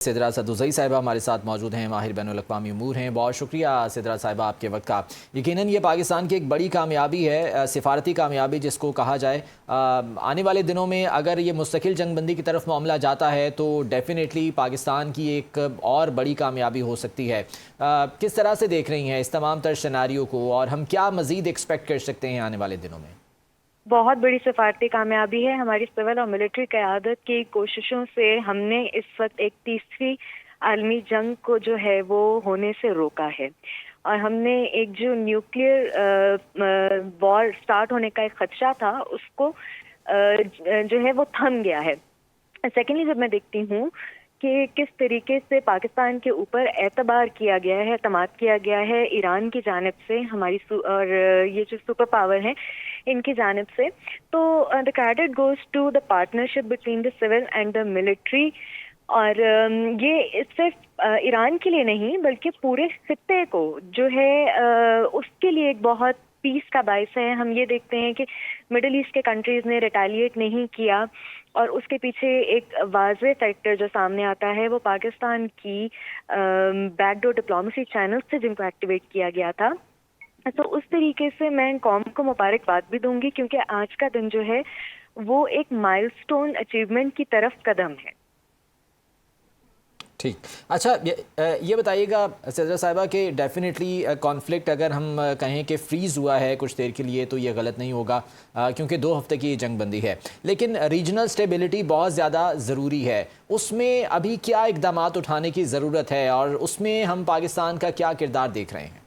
सिदरा सदुज़ई साहिबा हमारे साथ मौजूद हैं, माहिर बैनुल-अक़वामी उमूर हैं। बहुत शुक्रिया सिदरा साहिबा आपके वक्त का। यकीनन ये पाकिस्तान की एक बड़ी कामयाबी है, सिफारती कामयाबी जिसको कहा जाए। आने वाले दिनों में अगर ये मुस्तकिल जंगबंदी की तरफ मामला जाता है तो डेफिनेटली पाकिस्तान की एक और बड़ी कामयाबी हो सकती है। किस तरह से देख रही हैं इस तमाम तर सिनेरियो को, और हम क्या मज़ीद एक्सपेक्ट कर सकते हैं आने वाले दिनों में? बहुत बड़ी सिफारती कामयाबी है। हमारी सिविल और मिलिट्री क़यादत की कोशिशों से हमने इस वक्त एक तीसरी आलमी जंग को जो है वो होने से रोका है, और हमने एक जो न्यूक्लियर वॉर स्टार्ट होने का एक खदशा था उसको जो है वो थम गया है। सेकेंडली, जब मैं देखती हूँ कि किस तरीके से पाकिस्तान के ऊपर एतबार किया गया है, एतमाद किया गया है ईरान की जानिब से, हमारी और ये जो सुपर पावर हैं इनकी जानिब से, तो the credit goes to the partnership between the civil and the military. और ये सिर्फ ईरान के लिए नहीं बल्कि पूरे खित्ते को जो है उसके लिए एक बहुत पीस का बायस है। हम ये देखते हैं कि मिडिल ईस्ट के कंट्रीज़ ने रिटेलिएट नहीं किया, और उसके पीछे एक वाज़ेह फैक्टर जो सामने आता है वो पाकिस्तान की बैकडोर डिप्लोमेसी चैनल से जिनको एक्टिवेट किया गया था। तो उस तरीके से मैं कौम को मुबारकबाद भी दूंगी, क्योंकि आज का दिन जो है वो एक माइलस्टोन अचीवमेंट की तरफ कदम है। ठीक। अच्छा, ये बताइएगा सिदरा साहिबा कि डेफिनेटली कॉन्फ्लिक्ट अगर हम कहें कि फ्रीज़ हुआ है कुछ देर के लिए तो ये गलत नहीं होगा, क्योंकि 2 हफ्ते की जंग बंदी है, लेकिन रीजनल स्टेबिलिटी बहुत ज़्यादा ज़रूरी है। उसमें अभी क्या इक़दामात उठाने की ज़रूरत है, और उसमें हम पाकिस्तान का क्या किरदार देख रहे हैं?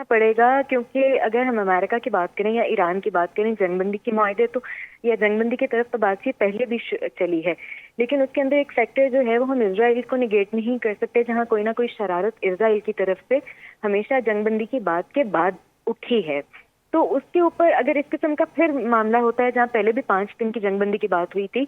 पड़ेगा, क्योंकि अगर हम अमेरिका की बात करें या ईरान की बात करें, जंगबंदी के मुआहदे तो या जंगबंदी की तरफ तो बातचीत पहले भी चली है, लेकिन उसके अंदर एक फैक्टर जो है वो हम इजराइल को निगेट नहीं कर सकते, जहां कोई ना कोई शरारत इजराइल की तरफ से हमेशा जंगबंदी की बात के बाद उठी है। तो उसके ऊपर अगर इस किस्म का फिर मामला होता है, जहाँ पहले भी 5 दिन की जंगबंदी की बात हुई थी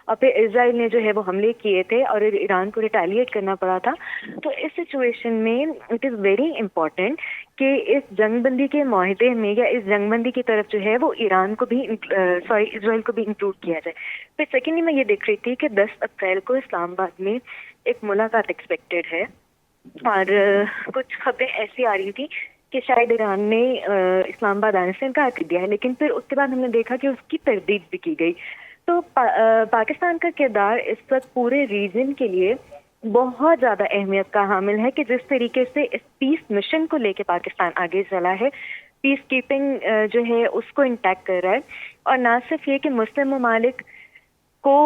और फिर इजराइल ने जो है वो हमले किए थे और ईरान को रिटेलिएट करना पड़ा था, तो इस सिचुएशन में इट इज़ वेरी इंपॉर्टेंट कि इस जंगबंदी के मुआहदे में या इस जंगबंदी की तरफ जो है वो ईरान को भी इजराइल को भी इंक्लूड किया जाए। फिर सेकेंडली, मैं ये देख रही थी कि 10 अप्रैल को इस्लामाबाद में एक मुलाकात एक्सपेक्टेड है, और कुछ खबरें ऐसी आ रही थी कि शायद ईरान ने इस्लामाबाद आने से इनकार कर दिया है, लेकिन फिर उसके बाद हमने देखा कि उसकी तरदीद भी की गई। तो पाकिस्तान का किरदार इस वक्त पूरे रीजन के लिए बहुत ज़्यादा अहमियत का हामिल है कि जिस तरीके से इस पीस मिशन को लेके पाकिस्तान आगे चला है, पीस कीपिंग जो है उसको इंटैक्ट कर रहा है, और ना सिर्फ ये कि मुस्लिम ममालिक को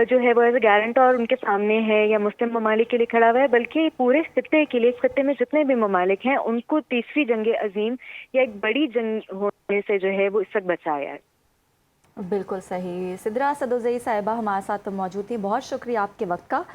जो है वो एज ए गारंटर उनके सामने है या मुस्लिम ममालिक के लिए खड़ा हुआ है, बल्कि पूरे खित्ते के लिए, इस खित्ते में जितने भी ममालिक हैं उनको तीसरी जंग अजीम या एक बड़ी जंग होने से जो है वो इस वक्त बचाया है। बिल्कुल सही। सिदरा सदुज़ई साहिबा हमारे साथ मौजूद थी, बहुत शुक्रिया आपके वक्त का।